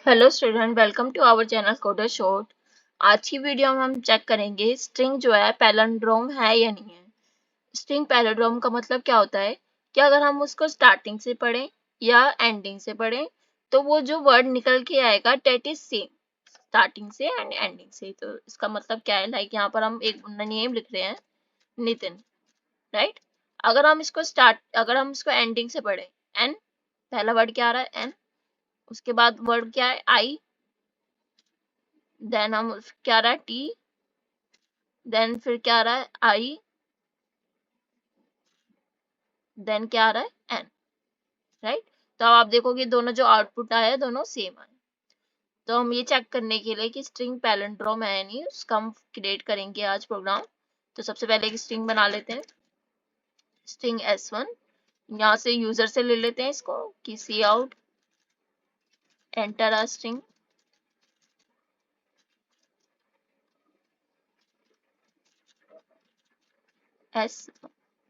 Hello student, welcome to our channel Coder Short. आज की video में हम चेक करेंगे स्ट्रिंग जो है पैलिंड्रोम है या नहीं है। स्ट्रिंग पैलिंड्रोम का मतलब क्या होता है कि अगर हम उसको स्टार्टिंग से पढ़ें या एंडिंग से पढ़ें तो वो जो वर्ड निकल के आएगा डेट इज सेम स्टार्टिंग से एंड एंडिंग से। तो इसका मतलब क्या है, लाइक यहाँ पर हम एक नेम लिख रहे हैं नितिन, राइट। अगर हम इसको एंडिंग से पढ़ें, एन, पहला वर्ड क्या आ रहा है एन, उसके बाद वर्ड क्या है आई, देन हम क्या आ रहा है टी, देन फिर क्या आ रहा है आई, देन क्या आ रहा है एन, राइट। तो अब आप देखोगे दोनों जो आउटपुट आया है दोनों सेम आए। तो हम ये चेक करने के लिए कि स्ट्रिंग पैलिंड्रोम है नहीं, उसका हम क्रिएट करेंगे आज प्रोग्राम। तो सबसे पहले एक स्ट्रिंग बना लेते हैं, स्ट्रिंग s1। यहाँ से यूजर से ले लेते हैं इसको कि cout enter a string s,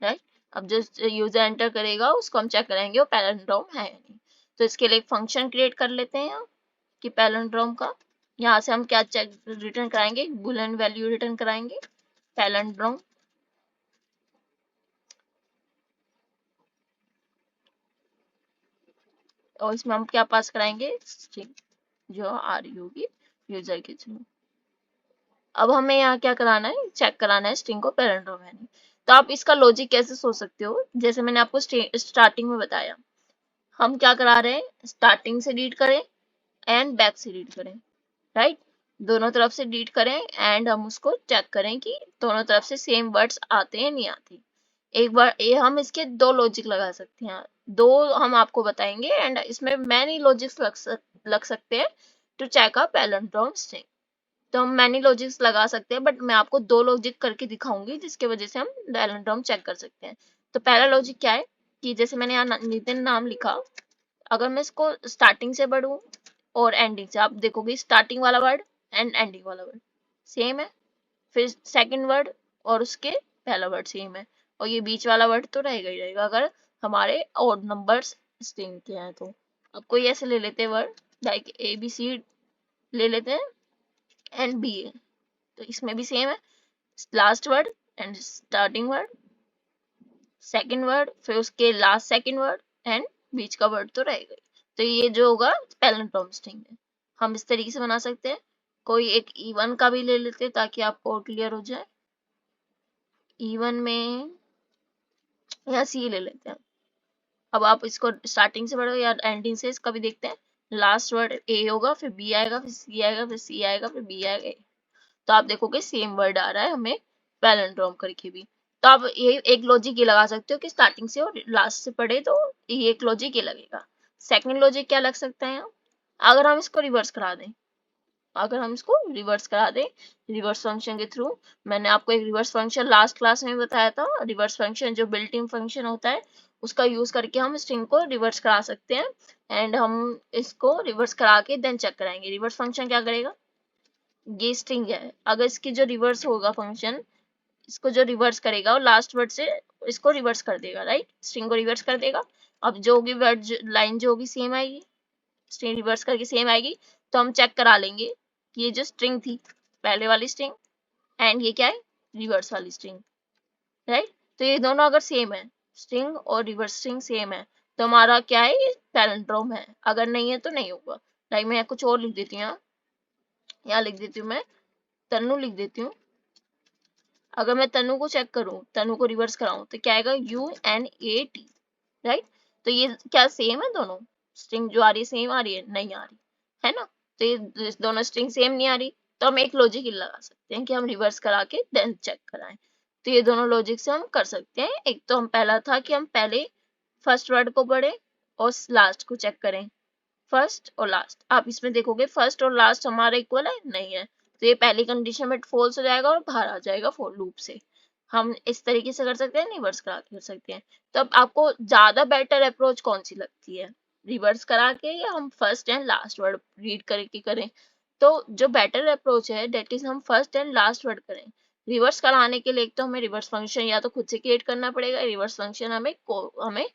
right. अब जो यूजर एंटर करेगा उसको हम चेक करेंगे वो पैलिंड्रोम है या नहीं। तो इसके लिए एक फंक्शन क्रिएट कर लेते हैं कि पैलिंड्रोम का। यहाँ से हम क्या चेक रिटर्न कराएंगे, बूलियन वैल्यू रिटर्न कराएंगे पैलिंड्रोम। और इसमें हम क्या पास कराएंगे, स्ट्रिंग जो आ रही होगी यूजर के थ्रू। अब हमें यहाँ क्या कराना है, चेक कराना है स्ट्रिंग को पैलिंड्रोम है नहीं। तो आप इसका लॉजिक कैसे सोच सकते हो, जैसे मैंने आपको स्टार्टिंग में बताया, हम क्या करा रहे हैं, स्टार्टिंग से रीड करें एंड बैक से रीड करें, राइट। दोनों तरफ से रीड करें एंड हम उसको चेक करें कि दोनों तरफ से सेम वर्ड्स आते हैं नहीं आते। एक बार ये हम इसके दो लॉजिक लगा सकते हैं, दो हम आपको बताएंगे एंड इसमें मैनी लॉजिक्स लग सकते हैं to check a palindrome string. तो हम मैनी लॉजिक्स लगा सकते हैं, बट मैं आपको दो लॉजिक करके दिखाऊंगी जिसकी वजह से हम पैलिंड्रोम चेक कर सकते हैं। तो पहला लॉजिक क्या है कि जैसे मैंने यहाँ नितिन नाम लिखा, अगर मैं इसको स्टार्टिंग से पढ़ूं और एंडिंग से, आप देखोगे स्टार्टिंग वाला वर्ड एंड एंडिंग वाला वर्ड सेम है, फिर सेकंड वर्ड और उसके पहला वर्ड सेम है, और ये बीच वाला वर्ड तो रहेगा ही रहेगा अगर हमारे ऑड नंबर्स स्ट्रिंग के हैं। तो अब कोई ऐसे ले लेते हैं word like a b c ले लेते हैं एंड बी ए, तो इसमें भी सेम है, last word and starting word, second word फिर उसके लास्ट सेकंड वर्ड एंड बीच का वर्ड तो रहेगा ही। तो ये जो होगा पैलिंड्रोम स्ट्रिंग है, हम इस तरीके से बना सकते हैं। कोई एक इवन का भी ले लेते हैं ताकि आपको क्लियर हो जाए। इवन में यहाँ सी ले लेते हैं। अब आप इसको स्टार्टिंग से पढ़ो या एंडिंग से, इसका भी देखते हैं। लास्ट वर्ड ए होगा, फिर बी आएगा, फिर सी आएगा, फिर सी आएगा, फिर बी आएगा। तो आप देखोगे सेम वर्ड आ रहा है हमें पैलिंड्रोम करके भी। तो आप ये एक लॉजिक ये लगा सकते हो कि स्टार्टिंग से और लास्ट से पढ़े तो ये एक लॉजिक ये लगेगा। सेकंड लॉजिक क्या लग सकता है, अगर हम इसको रिवर्स करा दें, अगर हम इसको रिवर्स करा दें रिवर्स फंक्शन के थ्रू। मैंने आपको एक रिवर्स फंक्शन लास्ट क्लास में बताया था, रिवर्स फंक्शन जो बिल्ट इन फंक्शन होता है उसका यूज करके हम स्ट्रिंग को रिवर्स करा सकते हैं। एंड हम इसको रिवर्स करा के देन चेक कराएंगे रिवर्स फंक्शन क्या करेगा। ये स्ट्रिंग है, अगर इसकी जो रिवर्स होगा फंक्शन, इसको जो रिवर्स करेगा और लास्ट वर्ड से इसको रिवर्स कर देगा, राइट, स्ट्रिंग को रिवर्स कर देगा। अब जो होगी वर्ड लाइन जो होगी सेम आएगी, स्ट्रिंग रिवर्स करके सेम आएगी। तो हम चेक करा लेंगे कि ये जो स्ट्रिंग थी पहले वाली स्ट्रिंग एंड ये क्या है रिवर्स वाली स्ट्रिंग, राइट। तो ये दोनों अगर सेम है, स्ट्रिंग और रिवर्स स्ट्रिंग सेम है, तो हमारा क्या है, ये पैलिंड्रोम है। अगर नहीं है तो नहीं होगा। लाइक मैं कुछ और लिख देती हूँ, यहाँ लिख देती हूँ मैं तन्नू लिख देती हूँ। अगर मैं तनु को चेक करूं, तनु को रिवर्स कराऊं तो क्या आएगा UNAT, राइट। तो ये क्या सेम है, दोनों स्ट्रिंग जो आ रही है सेम आ रही है, नहीं आ रही है ना। तो ये दोनों स्ट्रिंग सेम नहीं आ रही, तो हम एक लॉजिक लगा सकते हैं कि हम रिवर्स करा के देन चेक कराएं। तो ये दोनों लॉजिक से हम कर सकते हैं। एक तो हम पहला था कि हम पहले फर्स्ट वर्ड को पढ़े और लास्ट को चेक करें, फर्स्ट और लास्ट। आप इसमें देखोगे फर्स्ट और लास्ट हमारा इक्वल है, नहीं है, तो ये पहली कंडीशन में फॉल्स हो जाएगा और बाहर आ जाएगा फॉर लूप से। हम इस तरीके से कर सकते हैं, रिवर्स करा के कर सकते हैं। तो अब आपको ज्यादा बेटर अप्रोच कौन सी लगती है, रिवर्स करा के या हम first and last word read करके करें। तो जो बेटर अप्रोच है डेट इज हम फर्स्ट एंड लास्ट वर्ड करें। रिवर्स कराने के लिए एक तो हमें रिवर्स फंक्शन या तो खुद से क्रिएट करना पड़ेगा, रिवर्स फंक्शन हमें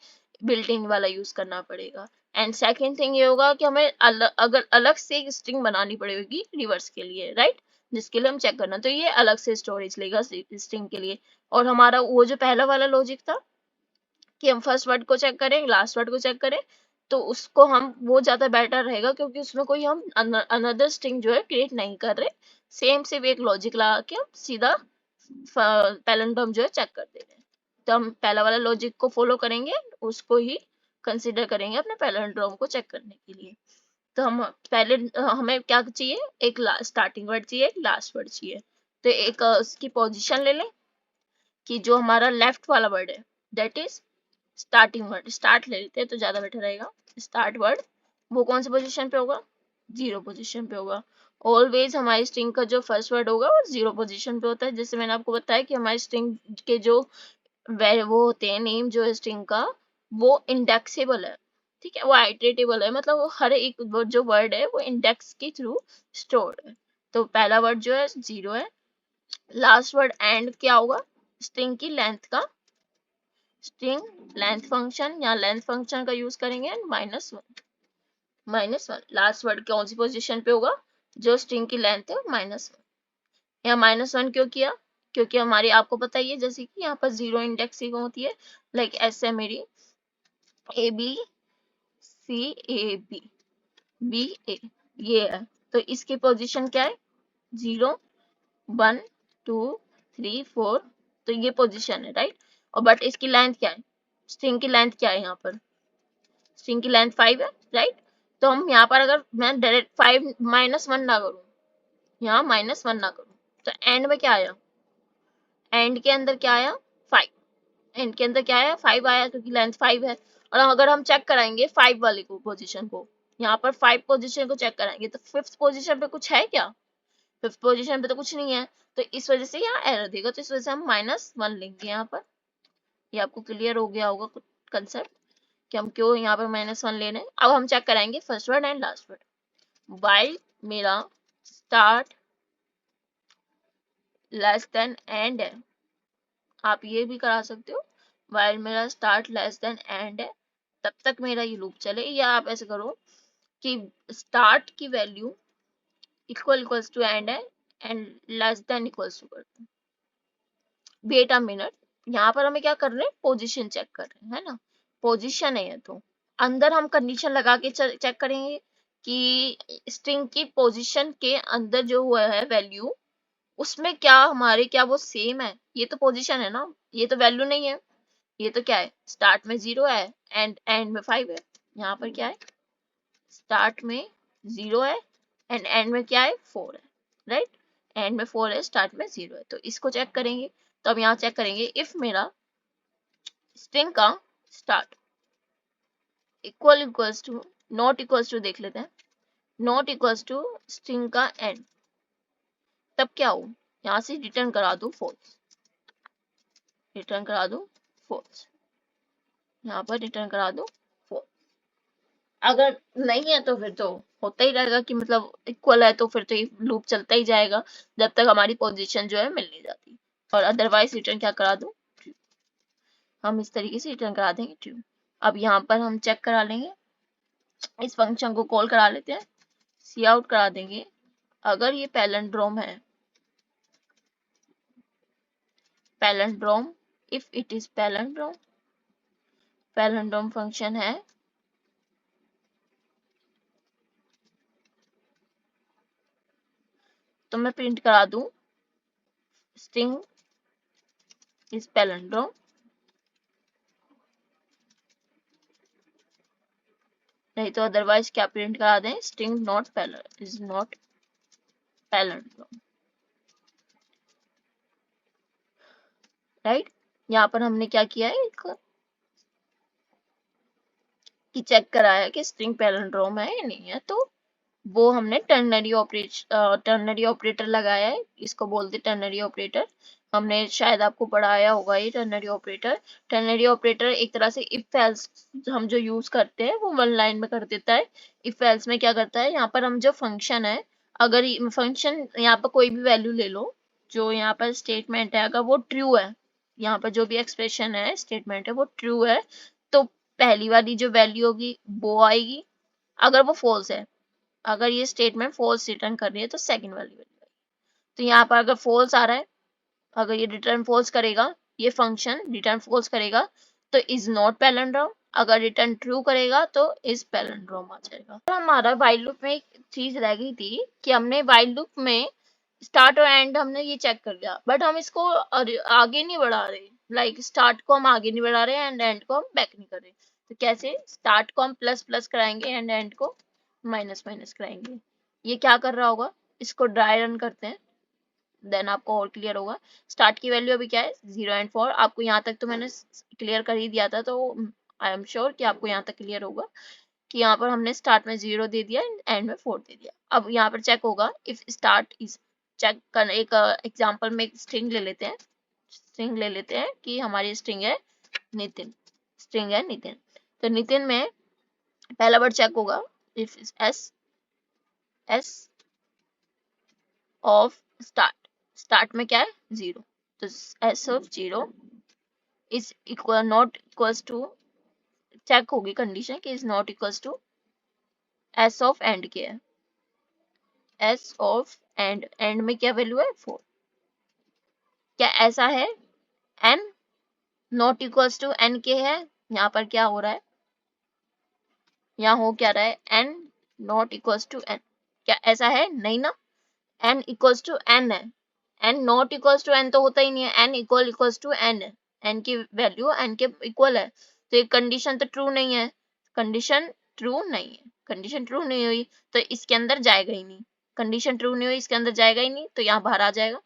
बिल्ट इन वाला यूज करना पड़ेगा। एंड सेकेंड थिंग ये होगा कि हमें अगर अलग से एक स्ट्रिंग बनानी पड़ेगी रिवर्स के लिए, राइट, जिसके लिए हम चेक करना, तो ये अलग से स्टोरेज लेगा स्ट्रिंग के लिए। और हमारा वो जो पहला वाला लॉजिक था कि हम फर्स्ट वर्ड को चेक करें, लास्ट वर्ड को चेक करें, तो उसको हम वो ज्यादा बेटर रहेगा, क्योंकि उसमें कोई हम अनदर स्ट्रिंग जो है क्रिएट नहीं कर रहे, सेम सिर्फ एक लॉजिक लगा के हम सीधा पैलेंड्रोम जो है चेक कर दे रहे हैं। तो हम पहला वाला लॉजिक को फॉलो करेंगे, उसको ही कंसिडर करेंगे अपने पैलेंड्रोम को चेक करने के लिए। तो हम पहले हमें क्या चाहिए, एक स्टार्टिंग वर्ड चाहिए, एक लास्ट वर्ड चाहिए। तो एक उसकी पोजीशन ले लें कि जो हमारा लेफ्ट वाला वर्ड है that is starting word, start ले लेते हैं तो ज्यादा बेटर रहेगा। स्टार्ट वर्ड वो कौन सी पोजीशन पे होगा, 0 पोजीशन पे होगा। ऑलवेज हमारी स्ट्रिंग का जो फर्स्ट वर्ड होगा वो 0 पोजीशन पे होता है। जैसे मैंने आपको बताया कि हमारी स्ट्रिंग के जो वो होते हैं नेम जो है स्ट्रिंग का, वो इंडेक्सेबल है, ठीक है, वो आइटरेटेबल है, मतलब वो हर एक जो वर्ड है वो इंडेक्स के थ्रू स्टोर्ड है। तो पहला वर्ड जो है 0 है, लास्ट वर्ड एंड क्या होगा, स्ट्रिंग की लेंथ का, स्ट्रिंग लेंथ फंक्शन या लेंथ फंक्शन का यूज करेंगे, एंड -1 लास्ट वर्ड कौन सी पोजीशन पे होगा, जो स्ट्रिंग की लेंथ है -1। यहाँ -1 क्यों किया, क्योंकि हमारी आपको पता ही है जैसे कि यहाँ पर 0 इंडेक्सिंग होती है, लाइक ऐसे मेरी ABCABBA ये है, तो इसकी पोजीशन क्या है, 0 1 2 3 4, तो ये पोजीशन है, राइट। और बट इसकी लेंथ क्या है, स्ट्रिंग की लेंथ क्या है, यहाँ पर स्ट्रिंग की लेंथ 5 है, राइट। तो हम यहाँ पर अगर मैं डायरेक्ट 5 -1 ना करूँ, यहाँ -1 ना करूँ, तो एंड में क्या आया, एंड के अंदर क्या आया 5, एंड के अंदर क्या आया 5 आया, क्योंकि लेंथ 5 है। और अगर हम चेक कराएंगे 5 वाली को पोजीशन को, यहाँ पर 5 पोजीशन को चेक कराएंगे, तो 5th पोजीशन पे कुछ है क्या, 5th पोजीशन पे तो कुछ नहीं है, तो इस वजह से यहाँ एरर देगा, तो इस वजह से हम -1 लेंगे यहाँ पर। ये आपको क्लियर हो गया होगा कंसेप्ट कि हम क्यों यहाँ पर -1 ले रहे हैं। अब हम चेक कराएंगे first word and last word. While मेरा स्टार्ट लेस देन एंड है, आप ये भी करा सकते हो, वाइल मेरा स्टार्ट लेस देन एंड है, तब तक मेरा ये लूप चले। या आप ऐसे करो कि स्टार्ट की वैल्यू इक्वल्स टू एंड है, end less than equals to कर दो। वेट अ मिनट, यहाँ पर हमें क्या कर रहे हैं, पोजीशन चेक कर रहे हैं, है ना, पोजीशन है ये, तो अंदर हम कंडीशन लगा के चेक करेंगे कि स्ट्रिंग की पोजीशन के अंदर जो हुआ है वैल्यू, उसमें क्या हमारे क्या वो सेम है, ये तो पोजीशन है ना, ये तो वैल्यू नहीं है। ये तो क्या है, स्टार्ट में 0 है एंड में 5 है। यहाँ पर क्या है, स्टार्ट में 0 है एंड एंड में क्या है 4 है, राइट, एंड में 4 है, स्टार्ट में 0 है, तो इसको चेक करेंगे। तो अब यहाँ चेक करेंगे इफ मेरा स्ट्रिंग का start equals to not equals to, देख लेते हैं, नॉट इक्वल्स टू स्ट्रिंग का एंड, तब क्या हो, यहाँ से रिटर्न करा दो फॉल्स, रिटर्न करा दो फॉल्स, यहाँ पर रिटर्न करा दो फॉल्स। अगर नहीं है तो फिर तो होता ही रहेगा कि मतलब इक्वल है, तो फिर तो ये लूप चलता ही जाएगा जब तक हमारी पोजीशन जो है मिल नहीं जाती, और अदरवाइज रिटर्न क्या करा दो, हम इस तरीके से रिटर्न करा देंगे ट्रू। अब यहाँ पर हम चेक करा लेंगे, इस फंक्शन को कॉल करा लेते हैं, सी आउट करा देंगे, अगर ये पैलेंड्रोम है, palindrome, if it is palindrome, palindrome function है, तो मैं प्रिंट करा दूं स्ट्रिंग इज पैलेंड्रोम, नहीं तो अदरवाइज क्या प्रिंट करा दें, string not is not palindrome, right. यहाँ पर हमने क्या किया है कि चेक कराया कि स्ट्रिंग पैलेंड्रोम है या नहीं है, तो वो हमने टर्नरी ऑपरेटर लगाया है, इसको बोलते टर्नरी ऑपरेटर। हमने शायद आपको पढ़ाया होगा ये टर्नरी ऑपरेटर। टर्नरी ऑपरेटर एक तरह से इफ एल्स हम जो यूज करते हैं वो 1 लाइन में कर देता है। इफ एल्स में क्या करता है, यहाँ पर हम जो फंक्शन है, अगर फंक्शन यहाँ पर कोई भी वैल्यू ले लो, जो यहाँ पर स्टेटमेंट है अगर वो ट्रू है, यहाँ पर जो भी एक्सप्रेशन है स्टेटमेंट है वो ट्रू है, तो पहली वाली जो वैल्यू होगी वो आएगी, अगर वो फॉल्स है, अगर ये स्टेटमेंट फॉल्स रिटर्न कर रही है तो सेकंड वाली वैल्यू आएगी। तो यहाँ पर अगर फॉल्स आ रहा है, अगर ये रिटर्न फॉल्स करेगा, ये फंक्शन रिटर्न फॉल्स करेगा तो इज नॉट पैलिंड्रोम, अगर रिटर्न ट्रू करेगा तो इज पैलिंड्रोम आ जाएगा। तो हमारा व्हाइल लूप में एक चीज रह गई थी कि हमने व्हाइल लूप में स्टार्ट और एंड हमने ये चेक कर लिया, बट हम इसको आगे नहीं बढ़ा रहे, लाइक स्टार्ट को हम आगे नहीं बढ़ा रहे एंड एंड को हम बैक नहीं कर रहे। तो कैसे, स्टार्ट को हम प्लस प्लस कराएंगे एंड एंड को माइनस माइनस कराएंगे। ये क्या कर रहा होगा, इसको ड्राई रन करते हैं, देन आपको और क्लियर होगा। स्टार्ट की वैल्यू अभी क्या है 0 एंड 4, आपको यहाँ तक तो मैंने क्लियर कर ही दिया था, तो आई एम श्योर कि आपको यहाँ तक क्लियर होगा कि यहाँ पर हमने स्टार्ट में 0 दे दिया एंड में 4 दे दिया। अब यहाँ पर चेक होगा इफ स्टार्ट इज, चेक कर एक एग्जांपल में एक स्ट्रिंग ले लेते हैं, स्ट्रिंग ले लेते हैं कि हमारी स्ट्रिंग है नितिन, स्ट्रिंग है नितिन। तो नितिन में पहला वर्ड चेक होगा if s of start, start में क्या है 0, तो s of 0 is equal not equals to, check होगी कंडीशन कि is not equals to s of end क्या है, एस ऑफ एंड में क्या वैल्यू है 4, क्या ऐसा है n not equals to n के है, यहाँ पर क्या हो रहा है, यहाँ हो क्या रहा है n not equals to n, क्या ऐसा है नहीं ना, एन इक्वल्स टू एन है, n not equals to n तो होता ही नहीं है, एन इक्वल्स टू एन है, एन की वैल्यू एन के इक्वल है, तो ये कंडीशन तो ट्रू नहीं है, कंडीशन ट्रू नहीं है, कंडीशन ट्रू नहीं हुई तो इसके अंदर जाएगा ही नहीं, कंडीशन ट्रू नहीं हुई इसके अंदर जाएगा ही नहीं, तो यहाँ बाहर आ जाएगा,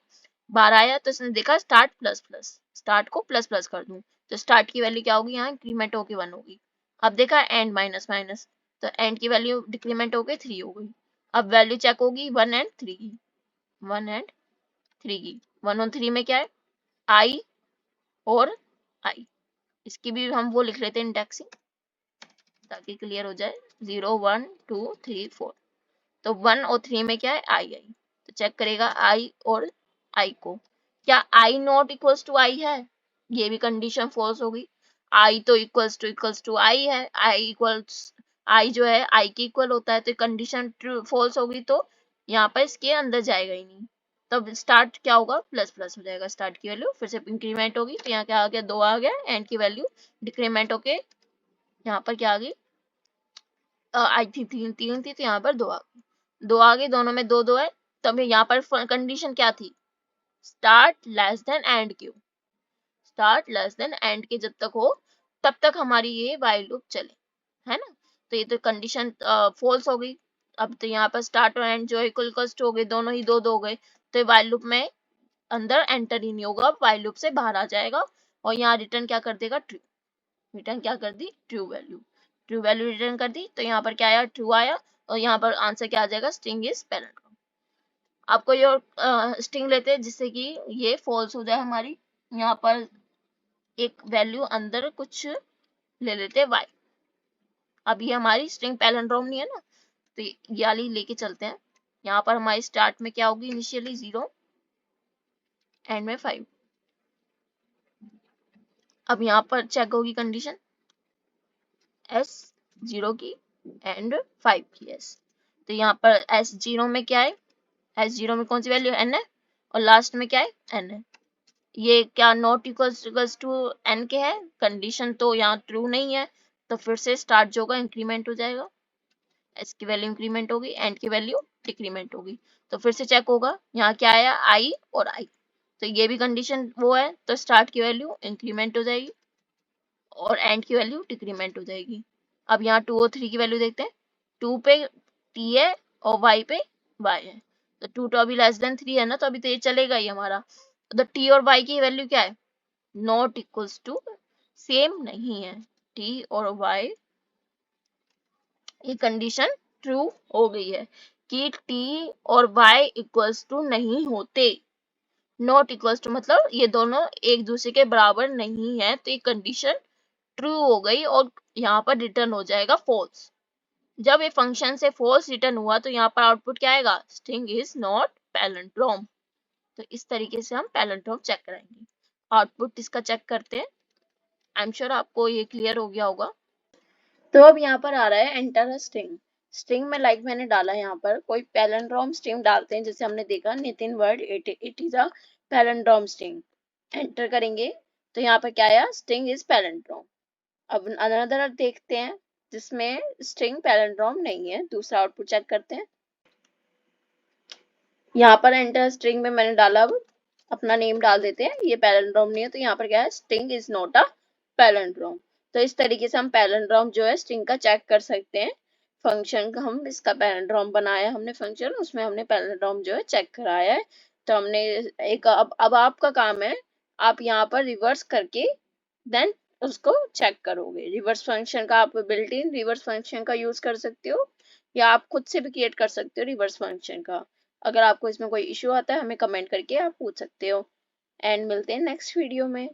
बाहर आया तो इसने देखा स्टार्ट प्लस प्लस, स्टार्ट को प्लस प्लस कर दूं तो स्टार्ट की वैल्यू क्या होगी, यहाँ इंक्रीमेंट होगी 1 होगी। अब देखा एंड माइनस माइनस, तो एंड की वैल्यू डिक्रीमेंट होगी 3 हो गई। अब वैल्यू चेक होगी 1 एंड 3 की, 1 एंड 3 की, 1 और 3 में क्या है आई और आई, इसकी भी हम वो लिख लेते हैं इंडेक्सिंग ताकि क्लियर हो जाए, 0 1 2 3 4, तो 1 और 3 में क्या है आई आई, तो चेक करेगा आई और आई को, क्या आई नॉट इक्वल्स टू आई है, ये भी कंडीशन फॉल्स होगी, आई तो इक्वल्स टू आई है, आई इक्वल्स, आई जो है आई के इक्वल होता है, तो कंडीशन फॉल्स होगी तो यहाँ पर इसके अंदर जाएगा ही नहीं, तब स्टार्ट क्या होगा प्लस प्लस हो जाएगा, स्टार्ट की वैल्यू फिर से इंक्रीमेंट होगी, तो यहाँ क्या आ गया 2 आ गया, एंड की वैल्यू डिक्रीमेंट होके यहाँ पर क्या आ गई, आई थी 3 थी तो यहाँ पर 2 आ गई, 2 आ गई, दोनों में 2 2 है, तब यहाँ पर कंडीशन क्या थी, start less than and Q, start less than and के जब तक हो तब तक हमारी ये व्हाइल लूप चले, है ना। तो ये तो कंडीशन फॉल्स हो गई, अब तो यहाँ पर स्टार्ट और एंड जो है इक्वल हो गए, दोनों ही 2 2 हो गए, तो व्हाइल लूप में अंदर एंटर ही नहीं होगा, व्हाइल लूप से बाहर आ जाएगा और यहाँ रिटर्न क्या कर देगा ट्रू, रिटर्न क्या कर दी true value, true value return कर दी, तो यहाँ पर क्या आया ट्रू आया, और यहाँ पर आंसर क्या आ जाएगा स्ट्रिंग इज पैलिंड्रोम। आपको ये स्ट्रिंग लेते हैं जिससे कि ये फॉल्स हो जाए हमारी, यहाँ पर एक वैल्यू अंदर कुछ ले लेते हैं y, अब ये हमारी स्ट्रिंग पैलिंड्रोम नहीं है ना, तो ये वाली लेके चलते हैं, यहाँ पर हमारी स्टार्ट में क्या होगी इनिशियली 0 एंड में 5, अब यहाँ पर चेक होगी कंडीशन s 0 की एंड 5 की s, तो यहाँ पर s 0 में क्या है, s 0 में कौन सी वैल्यू n है और लास्ट में क्या है n है, ये क्या नॉट इक्वल्स टू n के है, कंडीशन तो यहाँ ट्रू नहीं है, तो फिर से स्टार्ट जो होगा इंक्रीमेंट हो जाएगा, s की वैल्यू इंक्रीमेंट होगी, एंड की वैल्यू डिक्रीमेंट होगी, तो फिर से चेक होगा यहाँ क्या आया i और i, तो ये भी कंडीशन वो है, तो स्टार्ट की वैल्यू इंक्रीमेंट हो जाएगी और एंड की वैल्यू डिक्रीमेंट हो जाएगी। अब यहाँ 2 और 3 की वैल्यू देखते हैं, 2 पे t है और y पे y है, तो 2 तो अभी लेस देन 3 है ना, तो अभी तो ये चलेगा ही हमारा, तो t और y की वैल्यू क्या है नॉट इक्वल्स टू, सेम नहीं है, t और y, ये कंडीशन ट्रू हो गई है कि t और y इक्वल्स टू नहीं होते, नॉट इक्वल्स टू मतलब ये दोनों एक दूसरे के बराबर नहीं है, तो ये कंडीशन ट्रू हो गई और यहाँ पर रिटर्न हो जाएगा फॉल्स। जब ये फंक्शन से फॉल्स रिटर्न हुआ तो यहाँ पर आउटपुट क्या आएगा स्ट्रिंग इज नॉट पैलिंड्रोम, तो इस तरीके से हम पैलिंड्रोम चेक करेंगे। आउटपुट इसका चेक करते हैं, आई एम श्योर आपको ये क्लियर हो गया होगा। तो अब यहाँ पर आ रहा है एंटर अ स्ट्रिंग। स्ट्रिंग में लाइक मैंने डाला यहाँ पर कोई पैलिंड्रोम स्ट्रिंग डालते हैं, जैसे हमने देखा Nitin word it is a palindrome string. Enter करेंगे तो यहाँ पर क्या आया, स्ट्रिंग इज पैलिंड्रोम। अब अनदर देखते हैं जिसमें स्ट्रिंग पैलिंड्रोम नहीं है, दूसरा आउटपुट चेक करते हैं। यहाँ पर एंटर स्ट्रिंग में मैंने डाला, अब अपना नेम डाल देते हैं, ये पैलिंड्रोम नहीं है तो यहाँ पर क्या है, string is not a palindrome. तो इस तरीके से हम पैलिंड्रोम जो है स्ट्रिंग का चेक कर सकते हैं। फंक्शन का हम इसका पैलिंड्रोम बनाया हमने फंक्शन, उसमें हमने पैलिंड्रोम जो है चेक कराया है। तो हमने एक अब आपका काम है, आप यहाँ पर रिवर्स करके देन उसको चेक करोगे। रिवर्स फंक्शन का आप बिल्ट इन रिवर्स फंक्शन का यूज कर सकते हो, या आप खुद से भी क्रिएट कर सकते हो रिवर्स फंक्शन का। अगर आपको इसमें कोई इश्यू आता है हमें कमेंट करके आप पूछ सकते हो। एंड मिलते हैं नेक्स्ट वीडियो में।